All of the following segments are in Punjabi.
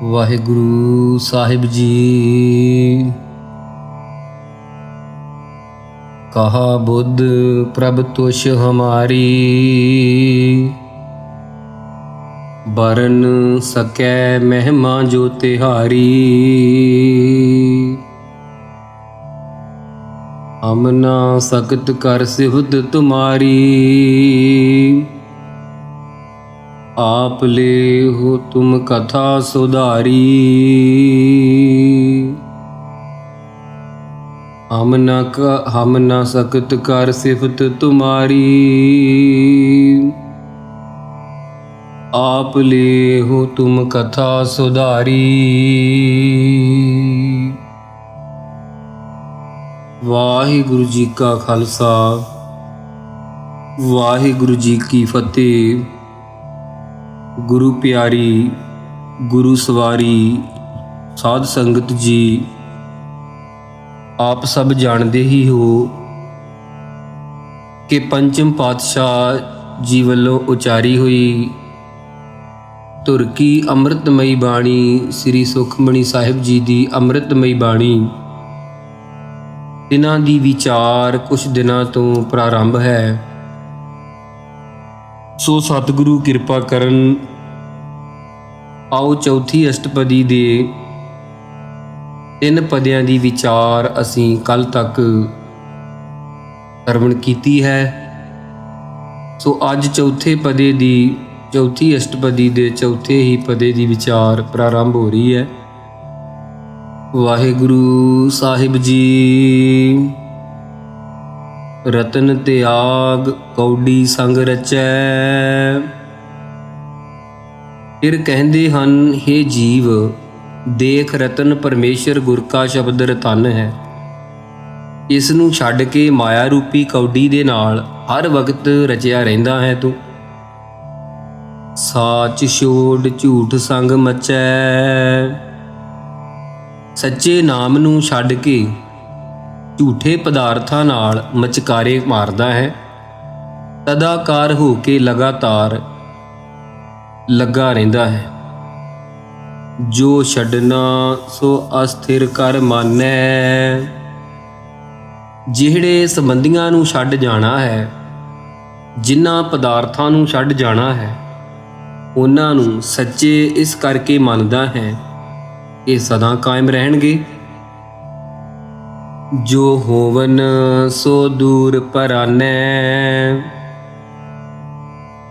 वाहिगुरु साहिब जी। कहा बुद्ध प्रभ तुष हमारी, बरन सकै महिमा जो तिहारी। हम ना सकत कर सिफत तुम्हारी, आप ले हो तुम कथा सुधारी। हम ना सकत कर सिफत तुम्हारी, आप ले हो तुम कथा सुधारी। वाहिगुरु जी का खालसा, वाहिगुरु जी की फतेह। गुरु प्यारी, गुरु सवारी, साध संगत जी, आप सब जानते ही हो कि पंचम पातशाह जी वालों उचारी हुई धुर की अमृतमयी बाणी श्री सुखमणी साहिब जी की अमृतमयी बाणी इन्हां दी विचार कुछ दिनों तो प्रारंभ है। सो सतगुरु किरपा करन, आओ चौथी अष्टपदी दे 3 पदियां दी विचार असीं कल तक सरवण कीती है। सो अज चौथे पदे दी चौथी अष्टपदी दे चौथे ही पदे दी विचार प्रारंभ हो रही है। वाहिगुरु साहिब जी। रतन त्याग कौडी संग रचै, फिर कहंदे हन हे जीव देख रतन परमेश्वर गुर का शब्द रतन है। इस नूं छड्ड के माया रूपी कौडी दे नाल हर वक्त रचिया रहिंदा है तू। साच छोड़ झूठ संग मचै, सच्चे नाम नूं छड्ड के झूठे पदार्थां नाल मचकारे मारदा है। तदाकार हो के लगातार लगा रहिंदा है। जो छड्डना सो अस्थिर कर मानै, जिहड़े संबंधियां नूं छड्ड जाना है, जिन्हां पदार्थां नूं छड्ड जाना है, उन्हां नूं सच्चे इस करके मनदा है कि सदा कायम रहणगे। जो होवन सो दूर परानै।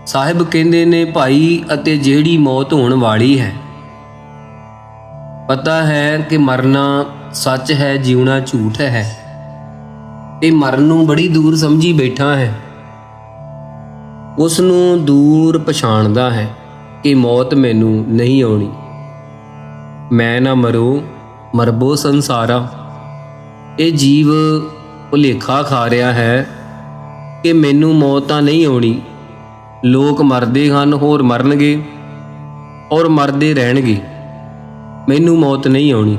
साहिब कहंदे ने भाई अते जिहड़ी मौत होण वाली है, पता है कि मरना सच है, जीवना झूठ है। ये मरण नूं बड़ी दूर समझी बैठा है, उस नूं दूर पछाणदा है कि मौत मैनू नहीं आउणी। मैं ना मरो मरबो संसारा। ये जीव भुलेखा खा रहा है कि मैनू मौत तां नहीं आउणी। लोग मरदे हन होर मरनगे और मरदे रहणगे, मैनू मौत नहीं आउणी।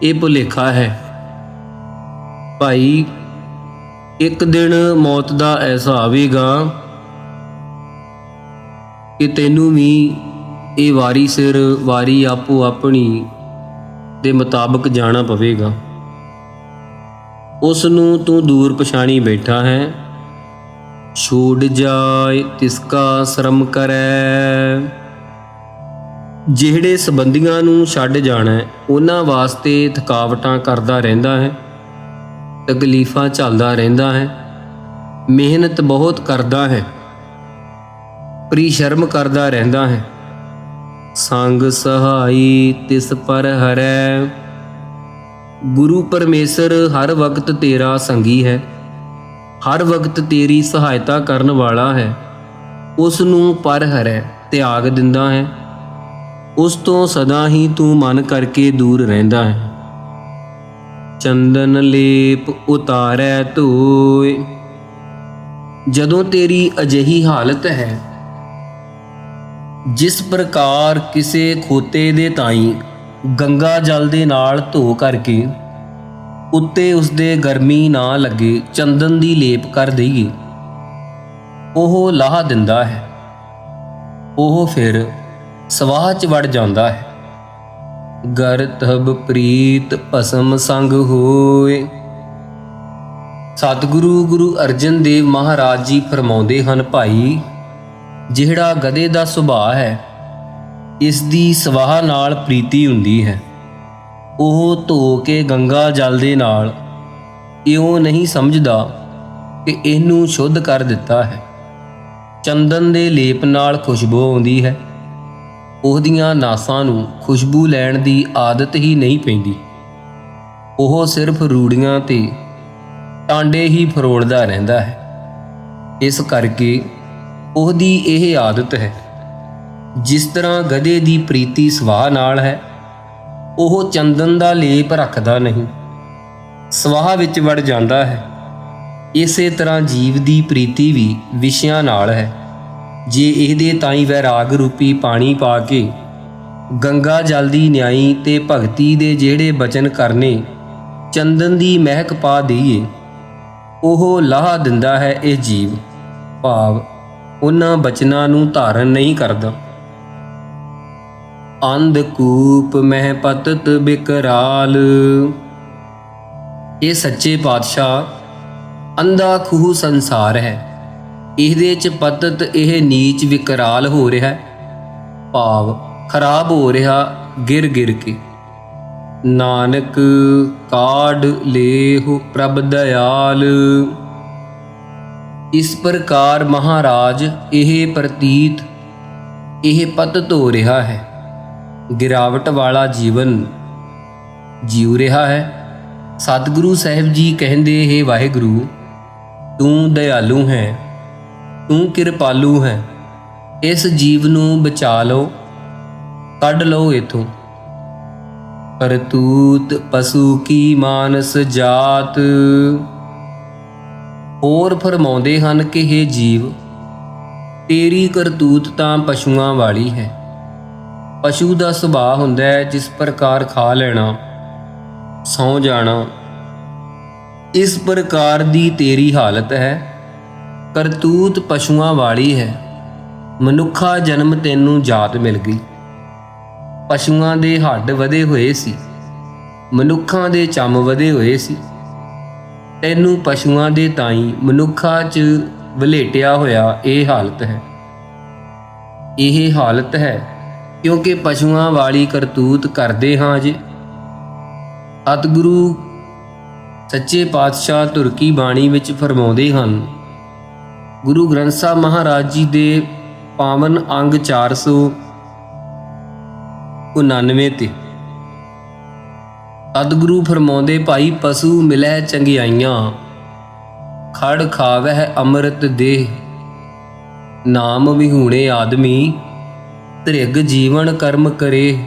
ये भुलेखा है भाई। एक दिन मौत दा ऐसा आवेगा कि तैनू भी ये वारी सिर वारी आपो अपनी दे मुताबिक जाना पवेगा। उस नूं तू दूर पछाणी बैठा है। छोड़ जाए तिसका श्रम करै। जिहड़े संबंधियां नूं छड्ड जाना है, उन्हां वास्ते थकावटां करदा रहिंदा है, तकलीफां झल्लदा रहिंदा है, मेहनत बहुत करदा है, परिश्रम करदा रहिंदा है। संग सहाई तिस पर हरै। गुरु परमेश्वर हर वक्त तेरा संगी है, हर वक्त तेरी सहायता करन वाला है। उस नूं पर हरै त्याग दिंदा है, उस तो सदा ही तू मन करके दूर रहिंदा है। चंदन लेप उतारै धोए। जदों तेरी अजिही हालत है जिस प्रकार किसे खोते दे ताई गंगा जल दे नाल धो करके उत्ते उसदे गर्मी ना लगे चंदन दी लेप कर दईए, ओह लाह दिंदा है। ओह फिर ਸਵਾਹ 'ਚ ਵੜ ਜਾਂਦਾ ਹੈ। गर तब प्रीत भस्म संग होए। ਸਤਿਗੁਰੂ ਗੁਰੂ ਅਰਜਨ ਦੇਵ ਮਹਾਰਾਜ ਜੀ ਫਰਮਾਉਂਦੇ ਹਨ, ਭਾਈ ਜਿਹੜਾ ਗਧੇ ਦਾ ਸੁਭਾਅ ਹੈ, ਇਸ ਦੀ ਸਵਾਹ ਨਾਲ ਪ੍ਰੀਤੀ ਹੁੰਦੀ ਹੈ। ਉਹ ਧੋ ਕੇ ਗੰਗਾ ਜਲ ਦੇ ਨਾਲ ਇਉਂ ਨਹੀਂ ਸਮਝਦਾ ਕਿ ਇਹਨੂੰ ਸ਼ੁੱਧ ਕਰ ਦਿੱਤਾ ਹੈ। ਚੰਦਨ ਦੇ ਲੇਪ ਨਾਲ ਖੁਸ਼ਬੂ ਆਉਂਦੀ ਹੈ। ਉਹਦੀਆਂ ਨਾਸਾਂ ਨੂੰ ਖੁਸ਼ਬੂ ਲੈਣ ਦੀ ਆਦਤ ਹੀ ਨਹੀਂ ਪੈਂਦੀ। ਉਹ ਸਿਰਫ ਰੂੜੀਆਂ ਤੇ ਟਾਂਡੇ ਹੀ ਫਰੋੜਦਾ ਰਹਿੰਦਾ ਹੈ। ਇਸ ਕਰਕੇ ਉਹਦੀ ਇਹ ਆਦਤ ਹੈ। ਜਿਸ ਤਰ੍ਹਾਂ ਗਧੇ ਦੀ ਪ੍ਰੀਤੀ ਸਵਾਹ ਨਾਲ ਹੈ, ਉਹ ਚੰਦਨ ਦਾ ਲੇਪ ਰੱਖਦਾ ਨਹੀਂ, ਸਵਾਹ ਵਿੱਚ ਵੜ ਜਾਂਦਾ ਹੈ। ਇਸੇ ਤਰ੍ਹਾਂ ਜੀਵ ਦੀ ਪ੍ਰੀਤੀ ਵੀ ਵਿਸ਼ਿਆਂ ਨਾਲ ਹੈ। ਜੇ ਇਹਦੇ ਤਾਈਂ ਵੈਰਾਗ ਰੂਪੀ ਪਾਣੀ ਪਾ ਕੇ ਗੰਗਾ ਜਲ ਦੀ ਨਿਆਈ ਤੇ ਭਗਤੀ ਦੇ ਜਿਹੜੇ ਬਚਨ ਕਰਨੇ ਚੰਦਨ ਦੀ ਮਹਿਕ ਪਾ ਦਈਏ, ਉਹ ਲਾਹ ਦਿੰਦਾ ਹੈ ਇਹ ਜੀਵ, ਭਾਵ ਉਹਨਾਂ ਬਚਨਾਂ ਨੂੰ ਧਾਰਨ ਨਹੀਂ ਕਰਦਾ। ਅੰਧਕੂਪ ਮਹਿ ਪਤਤ ਬਿਕਰਾਲ। ਇਹ ਸੱਚੇ ਪਾਤਸ਼ਾਹ ਅੰਧਾ ਖੂਹ ਸੰਸਾਰ ਹੈ। ਇਹਦੇ 'ਚ ਪਤਤ ਇਹ ਨੀਚ ਵਿਕਰਾਲ ਹੋ ਰਿਹਾ, ਭਾਵ ਖਰਾਬ ਹੋ ਰਿਹਾ ਗਿਰ ਗਿਰ ਕੇ। ਨਾਨਕ ਕਾਢ ਲੇਹੁ ਪ੍ਰਭ ਦਇਆਲ। ਇਸ ਪ੍ਰਕਾਰ ਮਹਾਰਾਜ ਇਹ ਪ੍ਰਤੀਤ ਇਹ ਪਤਤ ਹੋ ਰਿਹਾ ਹੈ, ਗਿਰਾਵਟ ਵਾਲਾ ਜੀਵਨ ਜੀਉ ਰਿਹਾ ਹੈ। ਸਤਿਗੁਰੂ ਸਾਹਿਬ ਜੀ ਕਹਿੰਦੇ, ਹੇ ਵਾਹਿਗੁਰੂ, ਤੂੰ ਦਇਆਲੂ ਹੈ, ਤੂੰ ਕਿਰਪਾਲੂ ਹੈ। ਇਸ ਜੀਵ ਨੂੰ ਬਚਾ ਲਓ, ਕੱਢ ਲਓ ਇਥੋਂ। ਕਰਤੂਤ ਪਸ਼ੂ ਕੀ ਮਾਨਸ ਜਾਤ। ਹੋਰ ਫਰਮਾਉਂਦੇ ਹਨ ਕਿ हे ਜੀਵ, ਤੇਰੀ ਕਰਤੂਤ ਤਾਂ ਪਸ਼ੂਆਂ ਵਾਲੀ ਹੈ। ਪਸ਼ੂ ਦਾ ਸੁਭਾਅ ਹੁੰਦਾ ਹੈ ਜਿਸ ਪ੍ਰਕਾਰ ਖਾ ਲੈਣਾ, ਸੌਂ ਜਾਣਾ। ਇਸ ਪ੍ਰਕਾਰ ਦੀ ਤੇਰੀ ਹਾਲਤ ਹੈ। ਕਰਤੂਤ ਪਸ਼ੂਆਂ ਵਾਲੀ ਹੈ। ਮਨੁੱਖਾ ਜਨਮ ਤੈਨੂੰ ਜਾਤ ਮਿਲ ਗਈ। ਪਸ਼ੂਆਂ ਦੇ ਹੱਡ ਵਧੇ ਹੋਏ ਸੀ, ਮਨੁੱਖਾਂ ਦੇ ਚੰਮ ਵਧੇ ਹੋਏ ਸੀ। ਤੈਨੂੰ ਪਸ਼ੂਆਂ ਦੇ ਤਾਈਂ ਮਨੁੱਖਾਂ 'ਚ ਵਲੇਟਿਆ ਹੋਇਆ ਇਹ ਹਾਲਤ ਹੈ। ਇਹ ਹਾਲਤ ਹੈ ਕਿਉਂਕਿ ਪਸ਼ੂਆਂ ਵਾਲੀ ਕਰਤੂਤ ਕਰਦੇ ਹਾਂ ਜੇ। ਸਤਿਗੁਰੂ ਸੱਚੇ ਪਾਤਸ਼ਾਹ ਤੁਰਕੀ ਬਾਣੀ ਵਿੱਚ ਫਰਮਾਉਂਦੇ ਹਨ, ਗੁਰੂ ਗ੍ਰੰਥ ਸਾਹਿਬ ਮਹਾਰਾਜ ਜੀ ਦੇ ਪਾਵਨ ਅੰਗ 499 ਤੇ ਸਤਿਗੁਰੂ ਫਰਮਾਉਂਦੇ, ਭਾਈ ਪਸ਼ੂ ਮਿਲੈ ਚੰਗਿਆਈਆਂ, ਖੜ ਖਾਵਹਿ ਅੰਮ੍ਰਿਤ ਦੇਹ। ਨਾਮ ਵਿਹੂਣੇ ਆਦਮੀ, ਧ੍ਰਿਗ ਜੀਵਨ ਕਰਮ ਕਰੇ।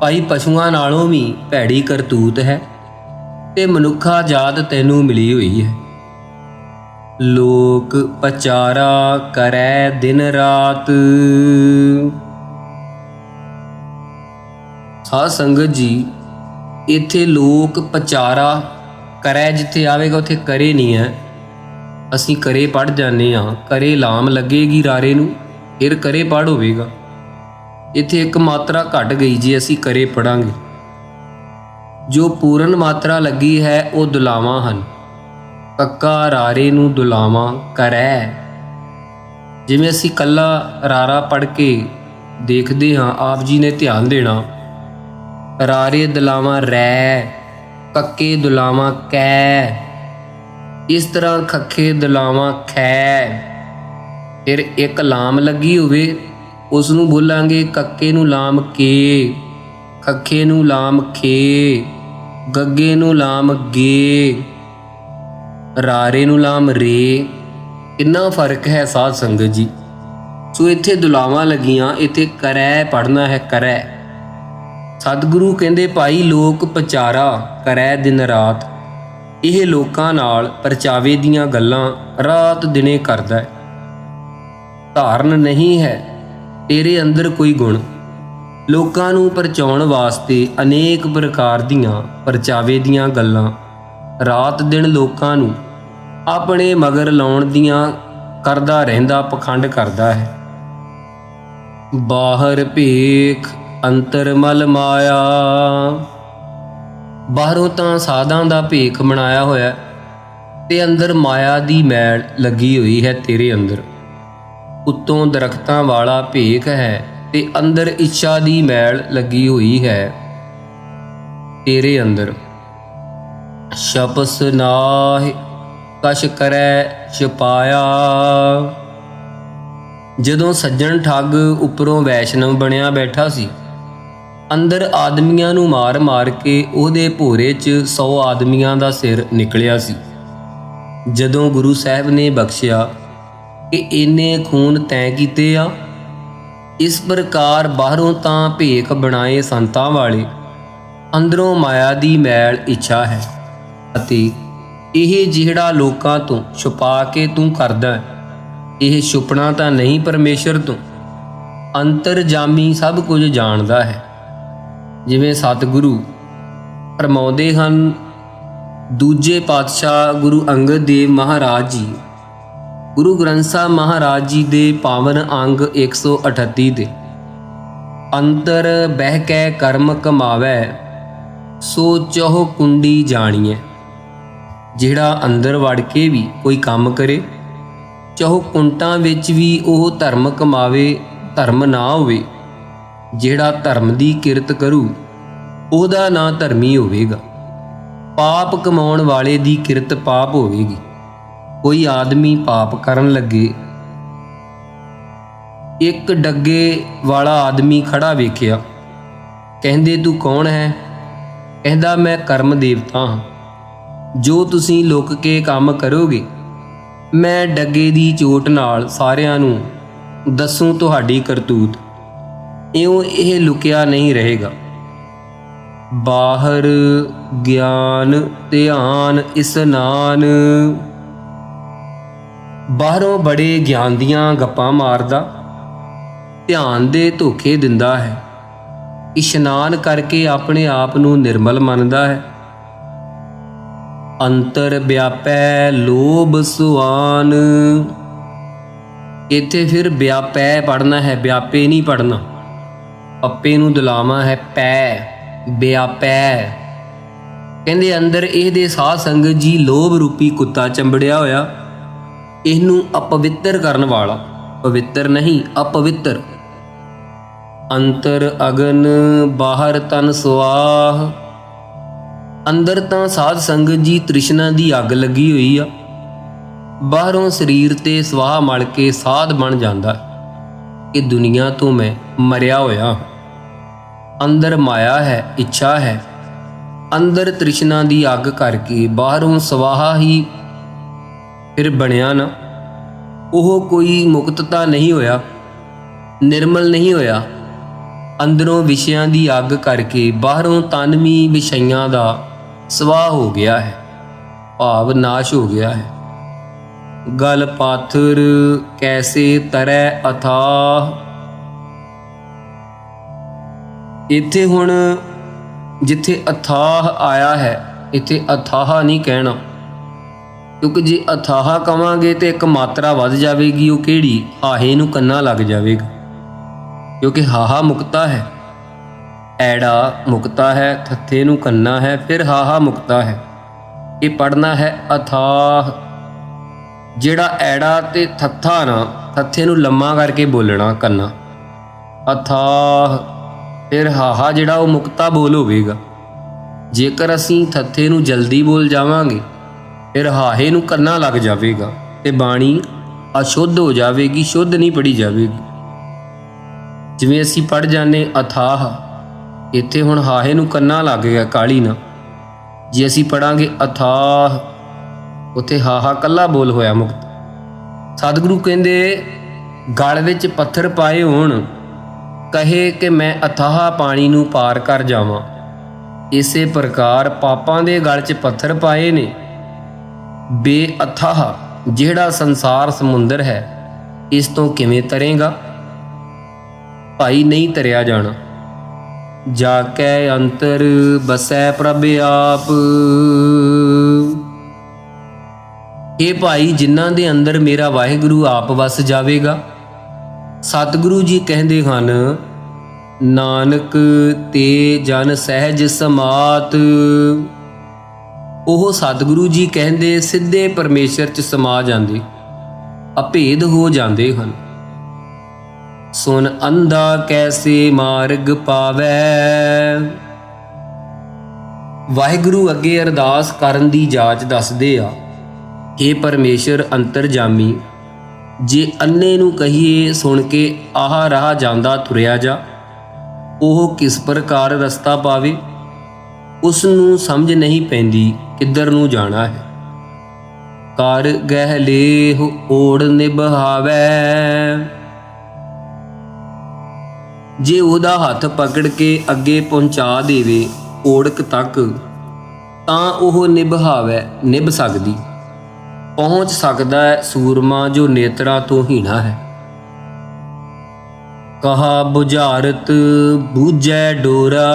ਭਾਈ ਪਸ਼ੂਆਂ ਨਾਲੋਂ ਵੀ ਭੈੜੀ ਕਰਤੂਤ ਹੈ ਤੇ ਮਨੁੱਖਾ ਜਾਤ ਤੈਨੂੰ ਮਿਲੀ ਹੋਈ ਹੈ। ਲੋਕ ਪਚਾਰਾ ਕਰੈ ਦਿਨ ਰਾਤ। ਸਾਧ ਸੰਗਤ ਜੀ, ਇੱਥੇ ਲੋਕ ਪਚਾਰਾ ਕਰੈ ਜਿੱਥੇ ਆਵੇਗਾ ਉੱਥੇ ਕਰੇ ਨਹੀਂ ਹੈ। ਅਸੀਂ ਕਰੇ ਪੜ੍ਹ ਜਾਂਦੇ ਹਾਂ, ਕਰੇ ਲਾਮ ਲੱਗੇਗੀ ਰਾਰੇ ਨੂੰ, ਫਿਰ ਕਰੇ ਪੜ੍ਹ ਹੋਵੇਗਾ। ਇੱਥੇ ਇੱਕ ਮਾਤਰਾ ਘਟ ਗਈ ਜੀ, ਅਸੀਂ ਕਰੇ ਪੜਾਂਗੇ। ਜੋ ਪੂਰਨ ਮਾਤਰਾ ਲੱਗੀ ਹੈ ਉਹ ਦੁਲਾਵਾਂ ਹਨ। ਕੱਕਾ ਰਾਰੇ ਨੂੰ ਦੁਲਾਵਾਂ ਕਰੈ। ਜਿਵੇਂ ਅਸੀਂ ਕੱਲਾ ਰਾਰਾ ਪੜ੍ਹ ਕੇ ਦੇਖਦੇ ਹਾਂ, ਆਪ ਜੀ ਨੇ ਧਿਆਨ ਦੇਣਾ, ਰਾਰੇ ਦੁਲਾਵਾਂ ਰੈ, ਕੱਕੇ ਦੁਲਾਵਾਂ ਕੈ, ਇਸ ਤਰ੍ਹਾਂ ਖੱਖੇ ਦੁਲਾਵਾਂ ਖੈ। ਫਿਰ ਇੱਕ ਲਾਮ ਲੱਗੀ ਹੋਵੇ ਉਸ ਨੂੰ ਬੋਲਾਂਗੇ ਕੱਕੇ ਨੂੰ ਲਾਮ ਕੇ, ਖੱਖੇ ਨੂੰ ਲਾਮ ਖੇ, ਗੱਗੇ ਨੂੰ ਲਾਮ ਗੇ, ਰਾਰੇ ਨੂੰ ਲਾਮ ਰੇ। ਕਿੰਨਾ ਫਰਕ ਹੈ ਸਾਧ ਸੰਗਤ ਜੀ। ਸੋ ਇੱਥੇ ਦੁਲਾਵਾਂ ਲੱਗੀਆਂ, ਇੱਥੇ ਕਰੈ ਪੜ੍ਹਨਾ ਹੈ, ਕਰੈ। ਸਤਿਗੁਰੂ ਕਹਿੰਦੇ, ਭਾਈ ਲੋਕ ਪਚਾਰਾ ਕਰੈ ਦਿਨ ਰਾਤ। ਇਹ ਲੋਕਾਂ ਨਾਲ ਪਰਚਾਵੇ ਦੀਆਂ ਗੱਲਾਂ ਰਾਤ ਦਿਨੇ ਕਰਦਾ ਹੈ। ਧਾਰਨ ਨਹੀਂ ਹੈ ਤੇਰੇ ਅੰਦਰ ਕੋਈ ਗੁਣ। ਲੋਕਾਂ ਨੂੰ ਪਰਚਾਉਣ ਵਾਸਤੇ ਅਨੇਕ ਪ੍ਰਕਾਰ ਦੀਆਂ ਪਰਚਾਵੇ ਦੀਆਂ ਗੱਲਾਂ ਰਾਤ ਦਿਨ ਲੋਕਾਂ ਨੂੰ ਆਪਣੇ ਮਗਰ ਲਾਉਣ ਦੀਆਂ ਕਰਦਾ ਰਹਿੰਦਾ, ਪਖੰਡ ਕਰਦਾ ਹੈ। ਬਾਹਰ ਭੇਖ ਅੰਤਰ ਮਲ ਮਾਇਆ। ਬਾਹਰੋਂ ਤਾਂ ਸਾਧਾਂ ਦਾ ਭੇਖ ਬਣਾਇਆ ਹੋਇਆ ਤੇ ਅੰਦਰ ਮਾਇਆ ਦੀ ਮੈਲ ਲੱਗੀ ਹੋਈ ਹੈ ਤੇਰੇ ਅੰਦਰ। ਉੱਤੋਂ ਦਰਖਤਾਂ ਵਾਲਾ ਭੇਖ ਹੈ ਤੇ ਅੰਦਰ ਇੱਛਾ ਦੀ ਮੈਲ ਲੱਗੀ ਹੋਈ ਹੈ ਤੇਰੇ ਅੰਦਰ। ਸ਼ਪਸ ਨਾਹਿ ਕਛ ਕਰੈ ਛਪਾਇਆ। ਜਦੋਂ ਸੱਜਣ ਠੱਗ ਉੱਪਰੋਂ ਵੈਸ਼ਨਵ ਬਣਿਆ ਬੈਠਾ ਸੀ, ਅੰਦਰ ਆਦਮੀਆਂ ਨੂੰ ਮਾਰ ਮਾਰ ਕੇ ਉਹਦੇ ਭੋਰੇ 'ਚ 100 ਆਦਮੀਆਂ ਦਾ ਸਿਰ ਨਿਕਲਿਆ ਸੀ। ਜਦੋਂ ਗੁਰੂ ਸਾਹਿਬ ਨੇ ਬਖਸ਼ਿਆ ਕਿ ਇੰਨੇ ਖੂਨ ਤੈਂ ਕੀਤੇ ਆ, ਇਸ ਪ੍ਰਕਾਰ ਬਾਹਰੋਂ ਤਾਂ ਭੇਖ ਬਣਾਏ ਸੰਤਾਂ ਵਾਲੇ, ਅੰਦਰੋਂ ਮਾਇਆ ਦੀ ਮੈਲ ਇੱਛਾ ਹੈ। ਅਤੇ ਇਹ ਜਿਹੜਾ ਲੋਕਾਂ ਤੋਂ ਛੁਪਾ ਕੇ ਤੂੰ ਕਰਦਾ, ਇਹ ਛੁਪਣਾ ਤਾਂ ਨਹੀਂ ਪਰਮੇਸ਼ਰ ਤੋਂ। ਅੰਤਰਜਾਮੀ ਸਭ ਕੁਝ ਜਾਣਦਾ ਹੈ। ਜਿਵੇਂ ਸਤਿਗੁਰੂ ਫਰਮਾਉਂਦੇ ਹਨ, ਦੂਜੇ ਪਾਤਸ਼ਾਹ ਗੁਰੂ ਅੰਗਦ ਦੇਵ ਮਹਾਰਾਜ ਜੀ ਗੁਰੂ ਗ੍ਰੰਥ ਸਾਹਿਬ ਮਹਾਰਾਜ ਜੀ ਦੇ ਪਾਵਨ ਅੰਗ 138 ਦੇ ਅੰਤਰ ਬਹਿ ਕੇ ਕਰਮ ਕਮਾਵੈ, ਸੋ ਚਹੁ ਕੁੰਡੀ ਜਾਣੀਐ। ਜਿਹੜਾ ਅੰਦਰ ਵੜ ਕੇ ਵੀ ਕੋਈ ਕੰਮ ਕਰੇ, ਚਹੁ ਕੁੰਟਾਂ ਵਿੱਚ ਵੀ ਉਹ ਧਰਮ ਕਮਾਵੇ, ਧਰਮ ਨਾ ਹੋਵੇ। ਜਿਹੜਾ ਧਰਮ ਦੀ ਕਿਰਤ ਕਰੂ, ਉਹਦਾ ਨਾਂ ਧਰਮੀ ਹੋਵੇਗਾ। ਪਾਪ ਕਮਾਉਣ ਵਾਲੇ ਦੀ ਕਿਰਤ ਪਾਪ ਹੋਵੇਗੀ। ਕੋਈ ਆਦਮੀ ਪਾਪ ਕਰਨ ਲੱਗੇ, ਇੱਕ ਡੱਗੇ ਵਾਲਾ ਆਦਮੀ ਖੜਾ ਵੇਖਿਆ। ਕਹਿੰਦੇ ਤੂੰ ਕੌਣ ਹੈ? ਕਹਿੰਦਾ ਮੈਂ ਕਰਮ ਦੇਵਤਾ ਹਾਂ। ਜੋ ਤੁਸੀਂ ਲੁਕ ਕੇ ਕੰਮ ਕਰੋਗੇ, ਮੈਂ ਡੱਗੇ ਦੀ ਚੋਟ ਨਾਲ ਸਾਰਿਆਂ ਨੂੰ ਦੱਸੂ ਤੁਹਾਡੀ ਕਰਤੂਤ। ਇਉਂ ਇਹ ਲੁਕਿਆ ਨਹੀਂ ਰਹੇਗਾ। ਬਾਹਰ ਗਿਆਨ ਧਿਆਨ ਇਸਨਾਨ। ਬਾਹਰੋਂ ਬੜੇ ਗਿਆਨ ਦੀਆਂ ਗੱਪਾਂ ਮਾਰਦਾ, ਧਿਆਨ ਦੇ ਧੋਖੇ ਦਿੰਦਾ ਹੈ। ਇਸ਼ਨਾਨ ਕਰਕੇ ਆਪਣੇ ਆਪ ਨੂੰ ਨਿਰਮਲ ਮੰਨਦਾ ਹੈ। ਅੰਤਰ ਵਿਆਪੈ ਲੋਭ ਸੁਆਨ। ਇੱਥੇ ਫਿਰ ਵਿਆਪੈ ਪੜ੍ਹਨਾ ਹੈ, ਵਿਆਪੇ ਨਹੀਂ ਪੜ੍ਹਨਾ। ਪੱਪੇ ਨੂੰ ਦੁਲਾਵਾਂ ਹੈ ਪੈ, ਵਿਆਪੈ। ਕਹਿੰਦੇ ਅੰਦਰ ਇਹਦੇ ਸਾਧ ਸੰਗਤ ਜੀ ਲੋਭ ਰੂਪੀ ਕੁੱਤਾ ਚੰਬੜਿਆ ਹੋਇਆ, ਇਹਨੂੰ ਅਪਵਿੱਤਰ ਕਰਨ ਵਾਲਾ। ਪਵਿੱਤਰ ਨਹੀਂ, ਅਪਵਿੱਤਰ। ਅੰਤਰ ਅਗਨ ਬਾਹਰ ਤਨ ਸੁਆਹ। ਅੰਦਰ ਤਾਂ ਸਾਧ ਸੰਗਤ ਜੀ ਤ੍ਰਿਸ਼ਨਾ ਦੀ ਅੱਗ ਲੱਗੀ ਹੋਈ ਆ, ਬਾਹਰੋਂ ਸਰੀਰ ਤੇ ਸਵਾਹ ਮਲ ਕੇ ਸਾਧ ਬਣ ਜਾਂਦਾ ਕਿ ਦੁਨੀਆ ਤੋਂ ਮੈਂ ਮਰਿਆ ਹੋਇਆ। ਅੰਦਰ ਮਾਇਆ ਹੈ, ਇੱਛਾ ਹੈ। ਅੰਦਰ ਤ੍ਰਿਸ਼ਨਾ ਦੀ ਅੱਗ ਕਰਕੇ ਬਾਹਰੋਂ ਸਵਾਹ ਹੀ ਫਿਰ ਬਣਿਆ ਨਾ। ਉਹ ਕੋਈ ਮੁਕਤਤਾ ਨਹੀਂ ਹੋਇਆ, ਨਿਰਮਲ ਨਹੀਂ ਹੋਇਆ। ਅੰਦਰੋਂ ਵਿਸ਼ਿਆਂ ਦੀ ਅੱਗ ਕਰਕੇ ਬਾਹਰੋਂ ਤਨਮੀ ਵਿਸ਼ਈਆਂ ਦਾ ਸਵਾਹ ਹੋ ਗਿਆ ਹੈ, ਭਾਵ ਨਾਸ਼ ਹੋ ਗਿਆ ਹੈ। ਗਲ ਪਾਥਰ ਕੈਸੇ ਤਰੈ ਅਥਾਹ। ਇੱਥੇ ਹੁਣ ਜਿੱਥੇ ਅਥਾਹ ਆਇਆ ਹੈ, ਇੱਥੇ ਅਥਾਹ ਨਹੀਂ ਕਹਿਣਾ, ਕਿਉਂਕਿ ਜੇ ਅਥਾਹ ਕਵਾਂਗੇ ਤੇ ਇੱਕ ਮਾਤਰਾ ਵੱਧ ਜਾਵੇਗੀ। ਉਹ ਕਿਹੜੀ? ਹਾਹੇ ਨੂੰ ਕੰਨਾ ਲੱਗ ਜਾਵੇਗਾ, ਕਿਉਂਕਿ ਹਾਹਾ ਮੁਕਤਾ ਹੈ, ਐੜਾ ਮੁਕਤਾ ਹੈ, ਥੱਥੇ ਨੂੰ ਕੰਨਾ ਹੈ, ਫਿਰ ਹਾਹਾ ਮੁਕਤਾ ਹੈ। ਇਹ ਪੜ੍ਹਨਾ ਹੈ ਅਥਾਹ। ਜਿਹੜਾ ਐੜਾ ਤੇ ਥੱਥਾ ਨਾ, ਥੱਥੇ ਨੂੰ ਲੰਮਾ ਕਰਕੇ ਬੋਲਣਾ ਕੰਨਾ, ਅਥਾਹ। ਫਿਰ ਹਾਹਾ ਜਿਹੜਾ ਉਹ ਮੁਕਤਾ ਬੋਲ ਹੋਵੇਗਾ। ਜੇਕਰ ਅਸੀਂ ਥੱਥੇ ਨੂੰ ਜਲਦੀ ਬੋਲ ਜਾਵਾਂਗੇ, ਫਿਰ ਹਾਹੇ ਨੂੰ ਕੰਨਾ ਲੱਗ ਜਾਵੇਗਾ ਤੇ ਬਾਣੀ ਅਸ਼ੁੱਧ ਹੋ ਜਾਵੇਗੀ, ਸ਼ੁੱਧ ਨਹੀਂ ਪੜ੍ਹੀ ਜਾਵੇਗੀ। ਜਿਵੇਂ ਅਸੀਂ ਪੜ੍ਹ ਜਾਂਦੇ ਅਥਾਹ, ਇੱਥੇ ਹੁਣ ਹਾਹੇ ਨੂੰ ਕੰਨਾ ਲੱਗ ਗਿਆ ਕਾਲੀ ਨਾ। ਜੇ ਅਸੀਂ ਪੜਾਂਗੇ ਅਥਾਹ, ਉੱਥੇ ਹਾਹਾ ਕੱਲਾ ਬੋਲ ਹੋਇਆ ਮੁਕਤ। ਸਤਿਗੁਰੂ ਕਹਿੰਦੇ ਗਲ ਵਿੱਚ ਪੱਥਰ ਪਾਏ ਹੋਣ, ਕਹੇ ਕਿ ਮੈਂ ਅਥਾਹ ਪਾਣੀ ਨੂੰ ਪਾਰ ਕਰ ਜਾਵਾਂ। ਇਸੇ ਪ੍ਰਕਾਰ ਪਾਪਾਂ ਦੇ ਗਲ 'ਚ ਪੱਥਰ ਪਾਏ ਨੇ। ਬੇਅਥਾਹ ਜਿਹੜਾ ਸੰਸਾਰ ਸਮੁੰਦਰ ਹੈ, ਇਸ ਤੋਂ ਕਿਵੇਂ ਤਰੇਗਾ ਭਾਈ? ਨਹੀਂ ਤਰਿਆ ਜਾਣਾ। ਜਾ ਕੇ ਅੰਤਰ ਬਸੈ ਪ੍ਰਭ ਆਪ। ਇਹ ਭਾਈ ਜਿਨ੍ਹਾਂ ਦੇ ਅੰਦਰ ਮੇਰਾ ਵਾਹਿਗੁਰੂ ਆਪ ਵਸ ਜਾਵੇਗਾ। ਸਤਿਗੁਰੂ ਜੀ ਕਹਿੰਦੇ ਹਨ, ਨਾਨਕ ਤੇ ਜਨ ਸਹਿਜ ਸਮਾਤ। ਉਹ ਸਤਿਗੁਰੂ ਜੀ ਕਹਿੰਦੇ ਸਿੱਧੇ ਪਰਮੇਸ਼ਰ 'ਚ ਸਮਾ ਜਾਂਦੇ, ਅਭੇਦ ਹੋ ਜਾਂਦੇ ਹਨ। ਸੁਨ ਅੰਧਾ ਕੈਸੇ ਮਾਰਗ ਪਾਵੈ। ਵਾਹਿਗੁਰੂ ਅੱਗੇ ਅਰਦਾਸ ਕਰਨ ਦੀ ਜਾਚ ਦੱਸਦੇ ਆ, हे ਪਰਮੇਸ਼ਰ ਅੰਤਰਜਾਮੀ, ਜੇ ਅੰਨੇ ਨੂੰ ਕਹੀਏ ਸੁਣ ਕੇ ਆਹ ਰਾਹ ਜਾਂਦਾ ਤੁਰਿਆ ਜਾ, ਉਹ ਕਿਸ ਪ੍ਰਕਾਰ ਰਸਤਾ ਪਾਵੇ। ਉਸ ਨੂੰ ਸਮਝ ਨਹੀਂ ਪੈਂਦੀ ਕਿੱਧਰ ਨੂੰ ਜਾਣਾ ਹੈ। ਕਰ ਗਹਿ ਲੇਹ ਓੜ ਨਿਭਾਵੈ। ਜੇ ਉਹਦਾ ਹੱਥ ਪਕੜ ਕੇ ਅੱਗੇ ਪਹੁੰਚਾ ਦੇਵੇ ਓੜਕ ਤੱਕ, ਤਾਂ ਉਹ ਨਿਭ ਸਕਦੀ, ਪਹੁੰਚ ਸਕਦਾ ਹੈ ਸੂਰਮਾ ਜੋ ਨੇਤਰਾਂ ਤੋਂ ਹੀਣਾ ਹੈ। ਕਹਾ ਬੁਝਾਰਤ ਬੂਝੈ ਡੋਰਾ।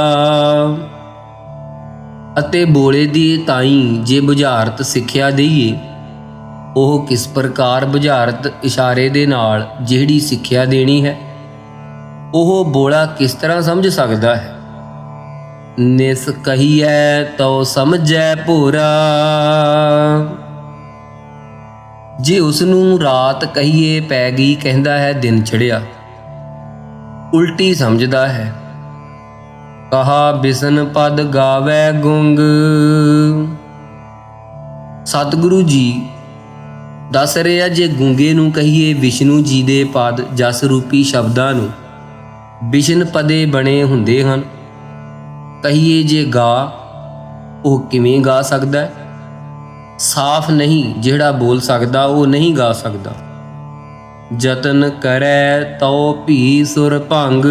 ਅਤੇ ਬੋਲੇ ਦੀ ਤਾਈ ਜੇ ਬੁਝਾਰਤ ਸਿੱਖਿਆ ਦਈਏ, ਉਹ ਕਿਸ ਪ੍ਰਕਾਰ ਬੁਝਾਰਤ ਇਸ਼ਾਰੇ ਦੇ ਨਾਲ ਜਿਹੜੀ ਸਿੱਖਿਆ ਦੇਣੀ ਹੈ, ਉਹ ਬੋਲਾ ਕਿਸ ਤਰ੍ਹਾਂ ਸਮਝ ਸਕਦਾ ਹੈ। ਨਿਸ ਕਹੀਐ ਤਉ ਸਮਝੈ ਭੋਰਾ। ਜੇ ਉਸ ਨੂੰ ਰਾਤ ਕਹੀਏ ਪੈ ਗਈ, ਕਹਿੰਦਾ ਹੈ ਦਿਨ ਚੜ੍ਹਿਆ, ਉਲਟੀ ਸਮਝਦਾ ਹੈ। ਕਹਾ ਬਿਸਨ ਪਦ ਗਾਵੈ ਗੁੰਗ। ਸਤਿਗੁਰੂ ਜੀ ਦੱਸ ਰਿਹਾ, ਜੇ ਗੂੰਗੇ ਨੂੰ ਕਹੀਏ ਵਿਸ਼ਨੂੰ ਜੀ ਦੇ ਪਦ ਜਸ ਰੂਪੀ ਸ਼ਬਦਾਂ ਨੂੰ, ਵਿਸ਼ਨ ਪਦੇ ਬਣੇ ਹੁੰਦੇ ਹਨ। ਕਹੀਏ ਜੇ ਗਾ, ਉਹ ਕਿਵੇਂ ਗਾ ਸਕਦਾ ਹੈ? ਸਾਫ਼ ਨਹੀਂ, ਜਿਹੜਾ ਬੋਲ ਸਕਦਾ ਉਹ ਨਹੀਂ ਗਾ ਸਕਦਾ। ਜਤਨ ਕਰੈ ਤਉ ਭੀ ਸੁਰ ਭੰਗ।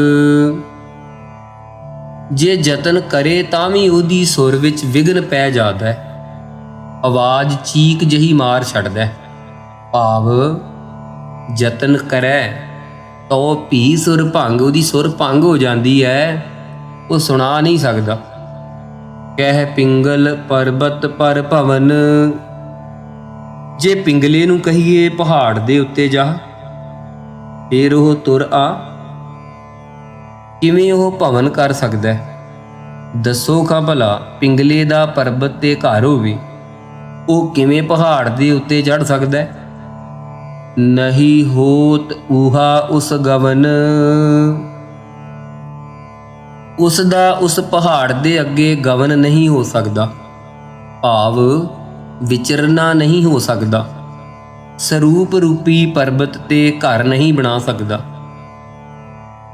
ਜੇ ਜਤਨ ਕਰੇ ਤਾਂ ਵੀ ਉਹਦੀ ਸੁਰ ਵਿੱਚ ਵਿਘਨ ਪੈ ਜਾਂਦਾ ਹੈ, ਆਵਾਜ਼ ਚੀਕ ਜਿਹੀ ਮਾਰ ਛੱਡਦਾ ਹੈ। ਭਾਵ ਜਤਨ ਕਰੈ ਤਉ ਭੀ ਸੁਰ ਭੰਗ, ਉਹਦੀ ਸੁਰ ਭੰਗ ਹੋ ਜਾਂਦੀ ਹੈ, ਉਹ ਸੁਣਾ ਨਹੀਂ ਸਕਦਾ। ਕਹਿ ਪਿੰਗਲ ਪਰਬਤ ਪਰ ਭਵਨ। ਜੇ ਪਿੰਗਲੇ ਨੂੰ ਕਹੀਏ ਪਹਾੜ ਦੇ ਉੱਤੇ ਜਾ, ਫਿਰ ਉਹ ਤੁਰ ਆ, ਕਿਵੇਂ ਉਹ ਭਵਨ ਕਰ ਸਕਦਾ ਹੈ? ਦੱਸੋ ਖਾਂ ਭਲਾ, ਪਿੰਗਲੇ ਦਾ ਪਰਬਤ ਤੇ ਘਰ ਹੋਵੇ, ਉਹ ਕਿਵੇਂ ਪਹਾੜ ਦੇ ਉੱਤੇ ਚੜ੍ਹ ਸਕਦਾ ਹੈ? ਨਹੀਂ ਹੋਤ ਊਹਾ ਉਸ ਗਵਨ। ਉਸ ਦਾ ਉਸ ਪਹਾੜ ਦੇ ਅੱਗੇ ਗਵਨ ਨਹੀਂ ਹੋ ਸਕਦਾ, ਭਾਵ ਵਿਚਰਨਾ ਨਹੀਂ ਹੋ ਸਕਦਾ। ਸਰੂਪ ਰੂਪੀ ਪਰਬਤ ਤੇ ਘਰ ਨਹੀਂ ਬਣਾ ਸਕਦਾ।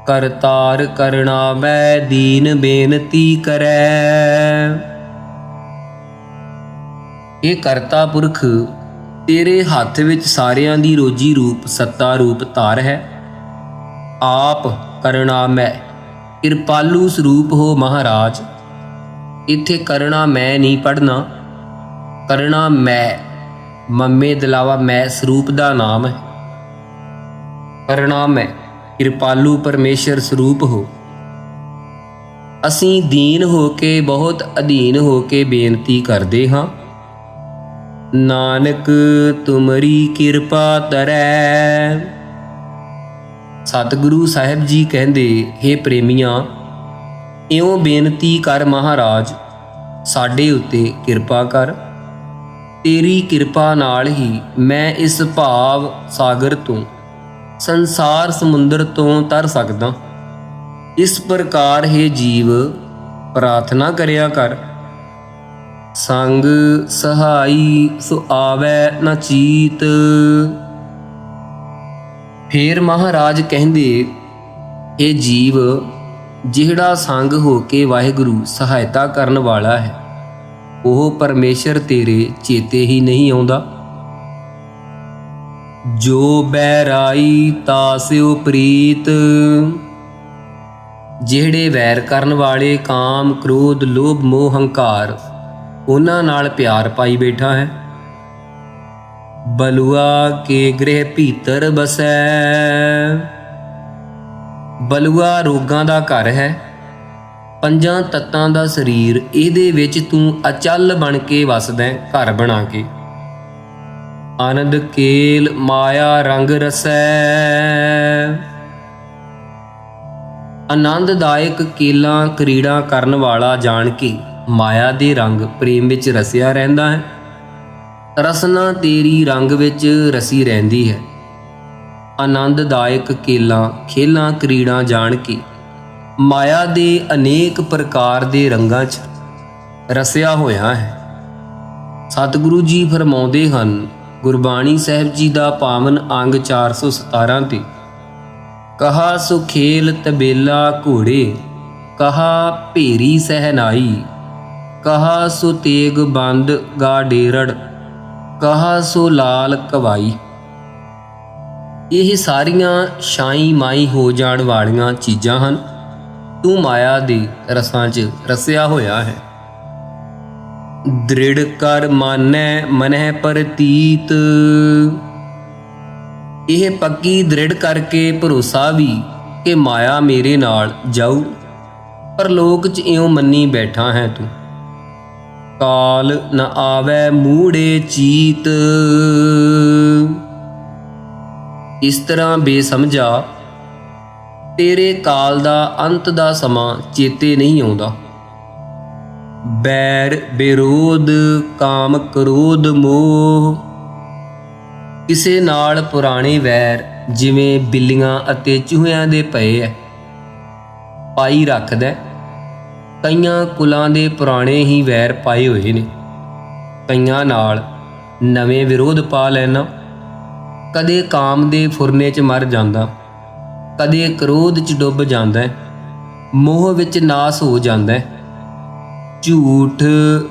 ਕਰਤਾਰ ਕਰਣਾ ਮੈਂ ਦੀਨ ਬੇਨਤੀ ਕਰੈ। ਇਹ ਕਰਤਾ ਪੁਰਖ ਤੇਰੇ ਹੱਥ ਵਿੱਚ ਸਾਰਿਆਂ ਦੀ ਰੋਜੀ ਰੂਪ ਸੱਤਾ ਰੂਪ ਧਾਰ ਹੈ। ਆਪ ਕਰਣਾ ਮੈਂ, ਕਿਰਪਾਲੂ ਸਰੂਪ ਹੋ ਮਹਾਰਾਜ। ਇੱਥੇ ਕਰਣਾ ਮੈਂ ਨਹੀਂ ਪੜ੍ਹਨਾ, ਕਰਣਾ ਮੈਂ, ਮੰਮੇ ਦਲਾਵਾ ਮੈਂ ਸਰੂਪ ਦਾ ਨਾਮ ਹੈ। ਕਰਣਾ ਮੈਂ, ਕਿਰਪਾਲੂ ਪਰਮੇਸ਼ਰ ਸਰੂਪ ਹੋ। ਅਸੀਂ ਦੀਨ ਹੋ ਕੇ, ਬਹੁਤ ਅਧੀਨ ਹੋ ਕੇ ਬੇਨਤੀ ਕਰਦੇ ਹਾਂ। ਨਾਨਕ ਤੁਮਰੀ ਕਿਰਪਾ ਤਰੈ। ਸਤਿਗੁਰੂ ਸਾਹਿਬ ਜੀ ਕਹਿੰਦੇ, ਹੇ ਪ੍ਰੇਮੀਆਂ, ਇਉਂ ਬੇਨਤੀ ਕਰ ਮਹਾਰਾਜ, ਸਾਡੇ ਉੱਤੇ ਕਿਰਪਾ ਕਰ। ਤੇਰੀ ਕਿਰਪਾ ਨਾਲ ਹੀ ਮੈਂ ਇਸ ਭਾਵ ਸਾਗਰ ਤੋਂ, ਸੰਸਾਰ ਸਮੁੰਦਰ ਤੋਂ ਤਰ ਸਕਦਾ। ਇਸ ਪ੍ਰਕਾਰ ਹੈ ਜੀਵ ਪ੍ਰਾਰਥਨਾ ਕਰਿਆ ਕਰ। ਸੰਗ ਸਹਾਈ ਸੋ ਆਵੈ ਨ ਚੀਤ। ਫੇਰ ਮਹਾਰਾਜ ਕਹਿੰਦੇ, ਇਹ ਜੀਵ ਜਿਹੜਾ ਸੰਗ ਹੋ ਕੇ ਵਾਹਿਗੁਰੂ ਸਹਾਇਤਾ ਕਰਨ ਵਾਲਾ ਹੈ, ਉਹ ਪਰਮੇਸ਼ਰ ਤੇਰੇ ਚੇਤੇ ਹੀ ਨਹੀਂ ਆਉਂਦਾ। ਜੋ ਬੈਰਾਈ ਤਾਸਿਓ ਪ੍ਰੀਤ। ਜਿਹੜੇ ਵੈਰ ਕਰਨ ਵਾਲੇ ਕਾਮ ਕ੍ਰੋਧ ਲੋਭ ਮੋਹ ਹੰਕਾਰ, ਉਹਨਾਂ ਨਾਲ ਪਿਆਰ ਪਾਈ ਬੈਠਾ ਹੈ। ਬਲੂਆ ਕੇ ਗ੍ਰਹਿ ਭੀਤਰ ਬਸੈ। ਬਲੂਆ ਰੋਗਾਂ ਦਾ ਘਰ ਹੈ, ਪੰਜਾਂ ਤੱਤਾਂ ਦਾ ਸਰੀਰ, ਇਹਦੇ ਵਿੱਚ ਤੂੰ ਅਚਲ ਬਣ ਕੇ ਵਸਦਾ ਹੈ, ਘਰ ਬਣਾ ਕੇ। ਆਨੰਦ ਕੇਲ ਮਾਇਆ ਰੰਗ ਰਸੈ। ਆਨੰਦਦਾਇਕ ਕੇਲਾਂ ਕਰੀੜਾ ਕਰਨ ਵਾਲਾ ਜਾਣ ਕੇ ਮਾਇਆ ਦੇ ਰੰਗ ਪ੍ਰੇਮ ਵਿੱਚ ਰਸਿਆ ਰਹਿੰਦਾ ਹੈ। ਰਸਨਾ ਤੇਰੀ ਰੰਗ ਵਿੱਚ ਰਸੀ ਰਹਿੰਦੀ ਹੈ। ਆਨੰਦਦਾਇਕ ਕੇਲਾਂ ਖੇਲਾਂ ਕਰੀੜਾਂ ਜਾਣ ਕੇ ਮਾਇਆ ਦੇ ਅਨੇਕ ਪ੍ਰਕਾਰ ਦੇ ਰੰਗਾਂ 'ਚ ਰਸਿਆ ਹੋਇਆ ਹੈ। ਸਤਿਗੁਰੂ ਜੀ ਫਰਮਾਉਂਦੇ ਹਨ, ਗੁਰਬਾਣੀ ਸਾਹਿਬ ਜੀ ਦਾ ਪਾਵਨ ਅੰਗ 417 ਤੇ ਕਹਾ ਸੋ ਖੇਲ ਤਬੇਲਾ ਘੋੜੇ, ਕਹਾ ਭੇਰੀ ਸਹਿਨਾਈ, ਕਹਾ ਸੋ ਤੇਗ ਬੰਦ ਗਾ ਡੇਰੜ, ਕਹਾ ਸੋ ਲਾਲ ਕਵਾਈ। ਇਹ ਸਾਰੀਆਂ ਸ਼ਾਈ ਮਾਈ ਹੋ ਜਾਣ ਵਾਲੀਆਂ ਚੀਜ਼ਾਂ ਹਨ। ਤੂੰ ਮਾਇਆ ਦੇ ਰਸਾਂ 'ਚ ਰਸਿਆ ਹੋਇਆ ਹੈ। ਦ੍ਰਿੜ ਕਰ ਮਾਨੈ ਮਨਹਿ ਪ੍ਰਤੀਤ, ਇਹ ਪੱਕੀ ਦ੍ਰਿੜ ਕਰਕੇ ਭਰੋਸਾ ਵੀ ਕਿ ਮਾਇਆ ਮੇਰੇ ਨਾਲ ਜਾਊ, ਪਰ ਲੋਕ 'ਚ ਇਉਂ ਮੰਨੀ ਬੈਠਾ ਹੈ ਤੂੰ। ਕਾਲ ਨ ਆਵੈ ਮੂੜੇ ਚੀਤ, ਇਸ ਤਰ੍ਹਾਂ ਬੇਸਮਝਾ ਤੇਰੇ ਕਾਲ ਦਾ ਅੰਤ ਦਾ ਸਮਾਂ ਚੇਤੇ ਨਹੀਂ ਆਉਂਦਾ। ਬੈਰ ਵਿਰੋਧ ਕਾਮ ਕ੍ਰੋਧ ਮੋਹ, ਕਿਸੇ ਨਾਲ ਪੁਰਾਣੇ ਵੈਰ ਜਿਵੇਂ ਬਿੱਲੀਆਂ ਅਤੇ ਚੂਹਿਆਂ ਦੇ ਪਏ ਐ ਪਾਈ ਰੱਖਦਾ। ਕਈਆਂ ਕੁਲਾਂ ਦੇ ਪੁਰਾਣੇ ਹੀ ਵੈਰ ਪਾਏ ਹੋਏ ਨੇ, ਕਈਆਂ ਨਾਲ ਨਵੇਂ ਵਿਰੋਧ ਪਾ ਲੈਣਾ। ਕਦੇ ਕਾਮ ਦੇ ਫੁਰਨੇ 'ਚ ਮਰ ਜਾਂਦਾ, ਕਦੇ ਕ੍ਰੋਧ 'ਚ ਡੁੱਬ ਜਾਂਦਾ, ਮੋਹ ਵਿੱਚ ਨਾਸ ਹੋ ਜਾਂਦਾ। ਝੂਠ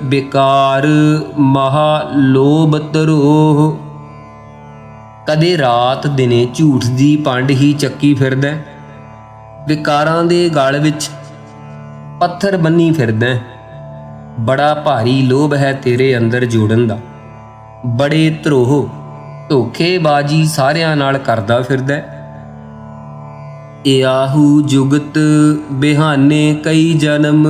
ਬੇਕਾਰ ਮਹਾ ਲੋਭ ਤਰੋਹ, ਕਦੇ ਰਾਤ ਦਿਨੇ ਝੂਠ ਦੀ ਪੰਡ ਹੀ ਚੱਕੀ ਫਿਰਦਾ। ਵਿਕਾਰਾਂ ਦੇ ਗਲ ਵਿੱਚ ਪੱਥਰ ਬੰਨੀ ਫਿਰਦਾ। ਬੜਾ ਭਾਰੀ ਲੋਭ ਹੈ ਤੇਰੇ ਅੰਦਰ ਜੋੜਨ ਦਾ, ਬੜੇ ਧਰੋਹ ਧੋਖੇਬਾਜ਼ੀ ਸਾਰਿਆਂ ਨਾਲ ਕਰਦਾ ਫਿਰਦਾ। ਇਆਹੂ ਜੁਗਤ ਬਿਹਾਨੇ ਕਈ ਜਨਮ,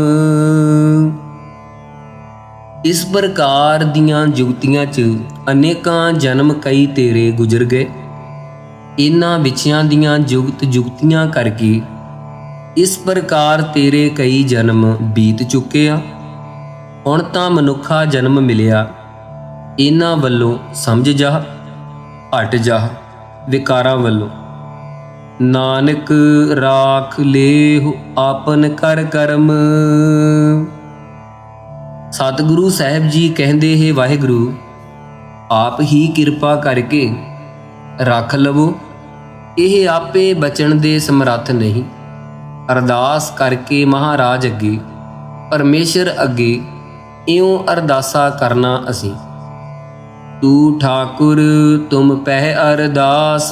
ਇਸ ਪ੍ਰਕਾਰ ਦੀਆਂ ਜੁਗਤੀਆਂ 'ਚ ਅਨੇਕਾਂ ਜਨਮ ਕਈ ਤੇਰੇ ਗੁਜ਼ਰ ਗਏ। ਇਹਨਾਂ ਵਿਛਿਆਂ ਦੀਆਂ ਜੁਗਤੀਆਂ ਕਰਕੇ ਇਸ ਪ੍ਰਕਾਰ ਤੇਰੇ ਕਈ ਜਨਮ ਬੀਤ ਚੁੱਕੇ ਆ। ਹੁਣ ਤਾਂ ਮਨੁੱਖਾ ਜਨਮ ਮਿਲਿਆ, ਇਹਨਾਂ ਵੱਲੋਂ ਸਮਝ ਜਾ, ਹਟ ਜਾ ਵਿਕਾਰਾਂ ਵੱਲੋਂ। ਨਾਨਕ ਰਾਖ ਲੇਹੁ ਆਪਨ ਕਰ ਕਰਮ, ਸਤਿਗੁਰੂ ਸਾਹਿਬ ਜੀ ਕਹਿੰਦੇ ਹੈ, ਵਾਹਿਗੁਰੂ ਆਪ ਹੀ ਕਿਰਪਾ ਕਰਕੇ ਰੱਖ ਲਵੋ। ਇਹ ਆਪੇ ਬਚਣ ਦੇ ਸਮਰੱਥ ਨਹੀਂ। ਅਰਦਾਸ ਕਰਕੇ ਮਹਾਰਾਜ ਅੱਗੇ, ਪਰਮੇਸ਼ਰ ਅੱਗੇ ਇਉਂ ਅਰਦਾਸਾ ਕਰਨਾ ਅਸੀਂ। ਤੂੰ ਠਾਕੁਰ ਤੁਮ ਪਹਿ ਅਰਦਾਸ,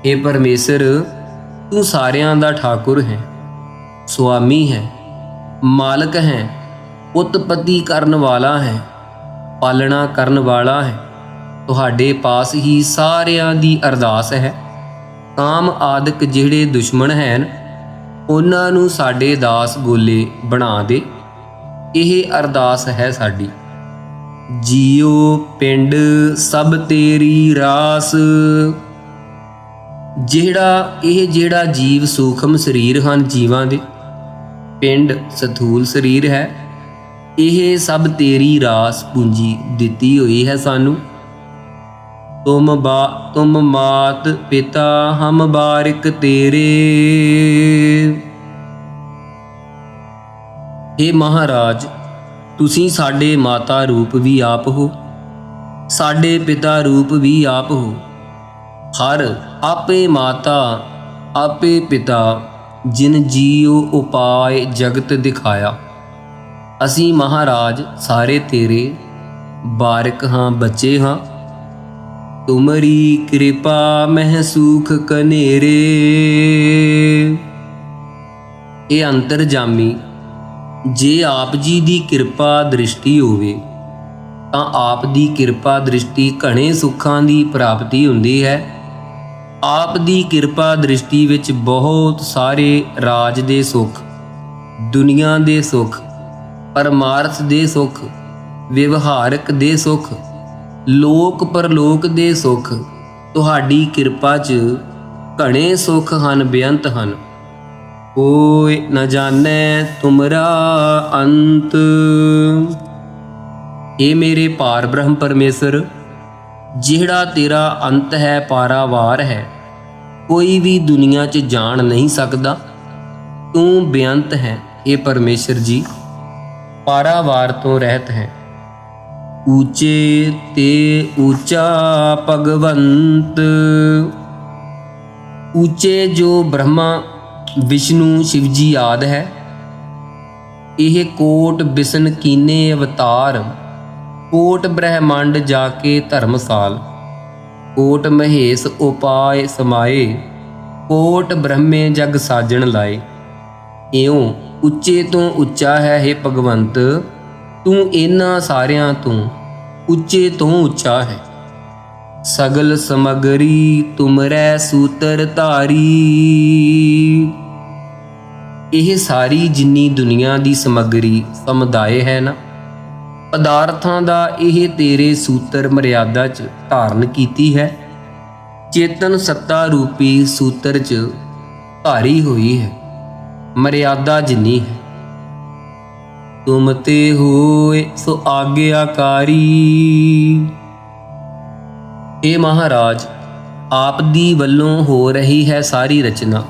ਇਹ ਪਰਮੇਸ਼ਰ ਤੂੰ ਸਾਰਿਆਂ ਦਾ ਠਾਕੁਰ ਹੈ, ਸੁਆਮੀ ਹੈ, ਮਾਲਕ ਹੈ, ਉਤਪਤੀ ਕਰਨ ਵਾਲਾ ਹੈ, ਪਾਲਣਾ ਕਰਨ ਵਾਲਾ ਹੈ। ਤੁਹਾਡੇ ਪਾਸ ਹੀ ਸਾਰਿਆਂ ਦੀ ਅਰਦਾਸ ਹੈ। ਕਾਮ ਆਦਿਕ ਜਿਹੜੇ ਦੁਸ਼ਮਣ ਹਨ, ਉਹਨਾਂ ਨੂੰ ਸਾਡੇ ਦਾਸ ਗੋਲੇ ਬਣਾ ਦੇ, ਇਹ ਅਰਦਾਸ ਹੈ ਸਾਡੀ। ਜੀਓ ਪਿੰਡ ਸਭ ਤੇਰੀ ਰਾਸ, ਜਿਹੜਾ ਜੀਵ ਸੂਖਮ ਸਰੀਰ ਹਨ ਜੀਵਾਂ ਦੇ, ਪਿੰਡ ਸਥੂਲ ਸਰੀਰ ਹੈ, ਇਹ ਸਭ ਤੇਰੀ ਰਾਸ ਪੂੰਜੀ ਦਿੱਤੀ ਹੋਈ ਹੈ ਸਾਨੂੰ। ਤੁਮ ਮਾਤ ਪਿਤਾ ਹਮ ਬਾਰਿਕ ਤੇਰੇ, हे ਮਹਾਰਾਜ ਤੁਸੀਂ ਸਾਡੇ ਮਾਤਾ ਰੂਪ ਵੀ ਆਪ ਹੋ, ਸਾਡੇ ਪਿਤਾ ਰੂਪ ਵੀ ਆਪ ਹੋ। ਹਰ ਆਪੇ ਮਾਤਾ ਆਪੇ ਪਿਤਾ, ਜਿਨ ਜੀਉ ਉਪਾਏ ਜਗਤ ਦਿਖਾਇਆ। ਅਸੀਂ ਮਹਾਰਾਜ ਸਾਰੇ ਤੇਰੇ ਬਾਰਿਕ ਹਾਂ, ਬੱਚੇ ਹਾਂ। ਤੁਮਰੀ ਕਿਰਪਾ ਮਹਿ ਸੂਖ ਕਨੇਰੇ, ਇਹ ਅੰਤਰਜਾਮੀ ਜੇ ਆਪ ਜੀ ਦੀ ਕਿਰਪਾ ਦ੍ਰਿਸ਼ਟੀ ਹੋਵੇ ਤਾਂ ਆਪ ਦੀ ਕਿਰਪਾ ਦ੍ਰਿਸ਼ਟੀ ਘਣੇ ਸੁੱਖਾਂ ਦੀ ਪ੍ਰਾਪਤੀ ਹੁੰਦੀ ਹੈ। ਆਪ ਦੀ ਕਿਰਪਾ ਦ੍ਰਿਸ਼ਟੀ ਵਿੱਚ ਬਹੁਤ ਸਾਰੇ ਰਾਜ ਦੇ ਸੁੱਖ, ਦੁਨੀਆ ਦੇ ਸੁੱਖ, ਪਰਮਾਰਥ ਦੇ ਸੁੱਖ, ਵਿਵਹਾਰਕ ਦੇ ਸੁੱਖ, ਲੋਕ ਪਰਲੋਕ ਦੇ ਸੁੱਖ ਤੁਹਾਡੀ ਕਿਰਪਾ 'ਚ घणे सुख हन बेअंत हन, कोई न जाने तुमरा अंत। हे मेरे पार ब्रह्म परमेश्वर, ਜਿਹੜਾ ਤੇਰਾ ਅੰਤ ਹੈ ਪਾਰਾਵਾਰ ਹੈ, ਕੋਈ ਵੀ ਦੁਨੀਆ 'ਚ ਜਾਣ ਨਹੀਂ ਸਕਦਾ। ਤੂੰ ਬੇਅੰਤ ਹੈ ਇਹ ਪਰਮੇਸ਼ਰ ਜੀ, ਪਾਰਾਵਾਰ ਤੋਂ ਰਹਿਤ ਹੈ। ਊਚੇ ਤੇ ਊਚਾ ਭਗਵੰਤ, ਊਚੇ ਜੋ ਬ੍ਰਹਮਾ ਵਿਸ਼ਨੂੰ ਸ਼ਿਵ ਜੀ ਆਦਿ ਹੈ। ਇਹ ਕੋਟ ਬਿਸ਼ਨ ਕੀਨੇ ਅਵਤਾਰ, ਕੋਟ ਬ੍ਰਹਿਮੰਡ ਜਾ ਕੇ ਧਰਮਸਾਲ। ਕੋਟ ਮਹੇਸ਼ ਉਪਾਏ ਸਮਾਏ, ਕੋਟ ਬ੍ਰਹਮੇ ਜਗ ਸਾਜਣ ਲਾਏ। ਇਉਂ ਉੱਚੇ ਤੋਂ ਉੱਚਾ ਹੈ हे ਭਗਵੰਤ, ਤੂੰ ਇਹਨਾਂ ਸਾਰਿਆਂ ਤੋਂ ਉੱਚੇ ਤੋਂ ਉੱਚਾ ਹੈ। ਸਗਲ ਸਮਗਰੀ ਤੁਮਰੈ ਸੂਤਰ ਧਾਰੀ, ਇਹ ਸਾਰੀ ਜਿੰਨੀ ਦੁਨੀਆ ਦੀ ਸਮੱਗਰੀ ਸਮੁਦਾਇ ਹੈ ਨਾ, ਪਦਾਰਥਾਂ ਦਾ ਇਹ ਤੇਰੇ ਸੂਤਰ ਮਰਿਆਦਾ 'ਚ ਧਾਰਨ ਕੀਤੀ ਹੈ। ਚੇਤਨ ਸੱਤਾ ਰੂਪੀ ਸੂਤਰ 'ਚ ਧਾਰੀ ਹੋਈ ਹੈ, ਮਰਿਆਦਾ ਜਿੰਨੀ ਹੈ। ਤੁਮ ਤੇ ਹੋਏ ਸੋ ਆਗਿਆਕਾਰੀ, ਇਹ ਮਹਾਰਾਜ ਆਪ ਦੀ ਵੱਲੋਂ ਹੋ ਰਹੀ ਹੈ ਸਾਰੀ ਰਚਨਾ।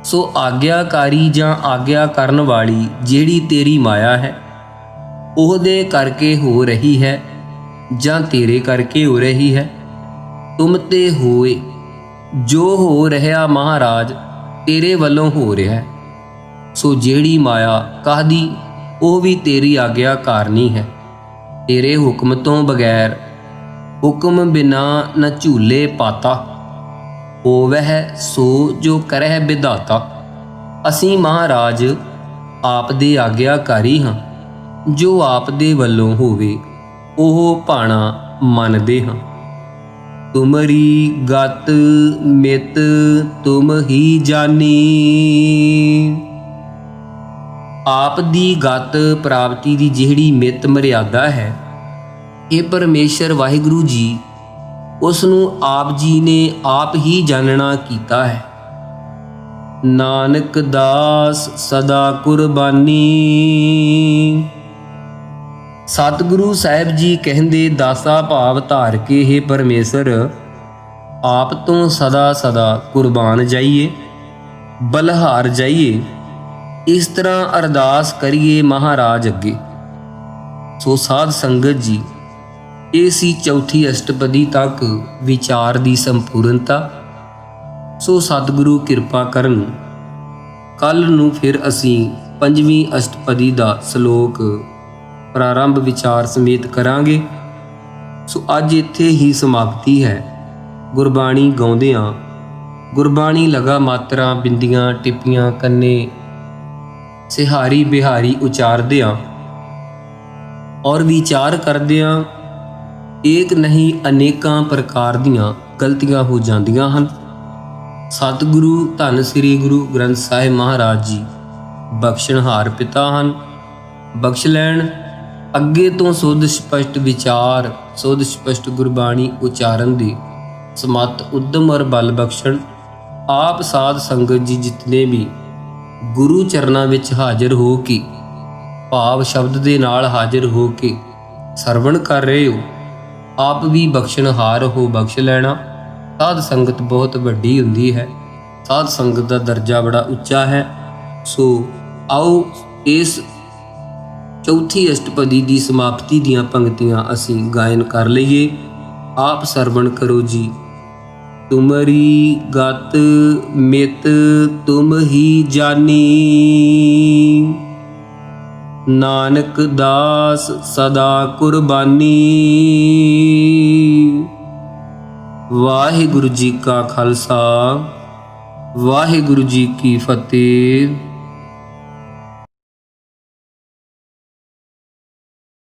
ਸੋ ਆਗਿਆਕਾਰੀ ਜਾਂ ਆਗਿਆ ਕਰਨ ਵਾਲੀ ਜਿਹੜੀ ਤੇਰੀ ਮਾਇਆ ਹੈ, ਉਹਦੇ ਕਰਕੇ ਹੋ ਰਹੀ ਹੈ ਜਾਂ ਤੇਰੇ ਕਰਕੇ ਹੋ ਰਹੀ ਹੈ। ਤੁਮ ਤੇ ਹੋਏ, ਜੋ ਹੋ ਰਿਹਾ ਮਹਾਰਾਜ ਤੇਰੇ ਵੱਲੋਂ ਹੋ ਰਿਹਾ। ਸੋ ਜਿਹੜੀ ਮਾਇਆ ਕਾਹਦੀ, ਉਹ ਵੀ ਤੇਰੀ ਆਗਿਆਕਾਰਨੀ ਹੈ। ਤੇਰੇ ਹੁਕਮ ਤੋਂ ਬਗੈਰ, ਹੁਕਮ ਬਿਨਾ ਨ ਝੂਲੇ ਪਾਤਾ, ਹੋਵਹਿ ਸੋ ਜੋ ਕਰਹਿ ਵਿਧਾਤਾ। ਅਸੀਂ ਮਹਾਰਾਜ ਆਪ ਦੇ ਆਗਿਆਕਾਰੀ ਹਾਂ, ਜੋ ਆਪ ਦੇ ਵੱਲੋਂ ਹੋਵੇ ਉਹ ਭਾਣਾ ਮੰਨਦੇ ਹਾਂ। ਤੁਮਰੀ ਗਤ ਮਿਤ ਤੁਮ ਹੀ ਜਾਨੀ, ਆਪ ਦੀ ਗਤ ਪ੍ਰਾਪਤੀ ਦੀ ਜਿਹੜੀ ਮਿਤ ਮਰਿਆਦਾ ਹੈ, ਇਹ ਪਰਮੇਸ਼ਰ ਵਾਹਿਗੁਰੂ ਜੀ ਉਸ ਨੂੰ ਆਪ ਜੀ ਨੇ ਆਪ ਹੀ ਜਾਣਨਾ ਕੀਤਾ ਹੈ। ਨਾਨਕ ਦਾਸ ਸਦਾ ਕੁਰਬਾਨੀ, ਸਤਿਗੁਰੂ ਸਾਹਿਬ ਜੀ ਕਹਿੰਦੇ ਦਾਸਾ ਭਾਵ ਧਾਰ ਕੇ हे ਪਰਮੇਸ਼ਰ, ਆਪ ਤੋਂ ਸਦਾ ਸਦਾ ਕੁਰਬਾਨ ਜਾਈਏ, ਬਲਹਾਰ ਜਾਈਏ। ਇਸ ਤਰ੍ਹਾਂ ਅਰਦਾਸ ਕਰੀਏ ਮਹਾਰਾਜ ਅੱਗੇ। ਸੋ ਸਾਧ ਸੰਗਤ ਜੀ, ਇਹ ਸੀ ਚੌਥੀ ਅਸ਼ਟਪਦੀ ਤੱਕ ਵਿਚਾਰ ਦੀ ਸੰਪੂਰਨਤਾ। ਸੋ ਸਤਿਗੁਰੂ ਕਿਰਪਾ ਕਰਨ, ਕੱਲ ਨੂੰ ਫਿਰ ਅਸੀਂ ਪੰਜਵੀਂ ਅਸ਼ਟਪਦੀ ਦਾ ਸ਼ਲੋਕ ਪ੍ਰਾਰੰਭ ਵਿਚਾਰ ਸਮੇਤ ਕਰਾਂਗੇ। ਸੋ ਅੱਜ ਇੱਥੇ ਹੀ ਸਮਾਪਤੀ ਹੈ। ਗੁਰਬਾਣੀ ਗਾਉਂਦਿਆਂ, ਗੁਰਬਾਣੀ ਲਗਾ ਮਾਤਰਾ ਬਿੰਦੀਆਂ ਟਿੱਪੀਆਂ ਕੰਨੇ ਸਿਹਾਰੀ ਬਿਹਾਰੀ ਉਚਾਰਦਿਆਂ ਔਰ ਵਿਚਾਰ ਕਰਦਿਆਂ ਏਕ ਨਹੀਂ ਅਨੇਕਾਂ ਪ੍ਰਕਾਰ ਦੀਆਂ ਗਲਤੀਆਂ ਹੋ ਜਾਂਦੀਆਂ ਹਨ। ਸਤਿਗੁਰੂ ਧੰਨ ਸ੍ਰੀ ਗੁਰੂ ਗ੍ਰੰਥ ਸਾਹਿਬ ਮਹਾਰਾਜ ਜੀ ਬਖਸ਼ਣਹਾਰ ਪਿਤਾ ਹਨ। ਬਖਸ਼ ਲੈਣ। ਅੱਗੇ ਤੋਂ ਸੁੱਧ ਸਪਸ਼ਟ ਵਿਚਾਰ, ਸੁੱਧ ਸਪਸ਼ਟ ਗੁਰਬਾਣੀ ਉਚਾਰਨ ਦੀ ਸਮਤ ਉਦਮ ਔਰ ਬਲ ਬਖਸ਼ਣ। ਆਪ ਸਾਧ ਸੰਗਤ ਜੀ ਜਿਤਨੇ ਵੀ ਗੁਰੂ ਚਰਨਾਂ ਵਿੱਚ ਹਾਜ਼ਰ ਹੋ ਕੇ, ਭਾਵ ਸ਼ਬਦ ਦੇ ਨਾਲ ਹਾਜ਼ਰ ਹੋ ਕੇ ਸਰਵਣ ਕਰ ਰਹੇ ਹੋ, ਆਪ ਵੀ ਬਖਸ਼ਣਹਾਰ ਹੋ, ਬਖਸ਼ ਲੈਣਾ। ਸਾਧ ਸੰਗਤ ਬਹੁਤ ਵੱਡੀ ਹੁੰਦੀ ਹੈ, ਸਾਧ ਸੰਗਤ ਦਾ ਦਰਜਾ ਬੜਾ ਉੱਚਾ ਹੈ। ਸੋ ਆਓ ਇਸ ਚੌਥੀ ਅਸ਼ਟਪਦੀ ਦੀ ਸਮਾਪਤੀ ਦੀਆਂ ਪੰਕਤੀਆਂ ਅਸੀਂ ਗਾਇਨ ਕਰ ਲਈਏ। ਆਪ ਸਰਵਣ ਕਰੋ ਜੀ। ਤੁਮਰੀ ਗਤ ਮਿਤ ਤੁਮ ਹੀ ਜਾਨੀ, ਨਾਨਕ ਦਾਸ ਸਦਾ ਕੁਰਬਾਨੀ। ਵਾਹਿਗੁਰੂ ਜੀ ਕਾ ਖਾਲਸਾ, ਵਾਹਿਗੁਰੂ ਜੀ ਕੀ ਫਤਿਹ।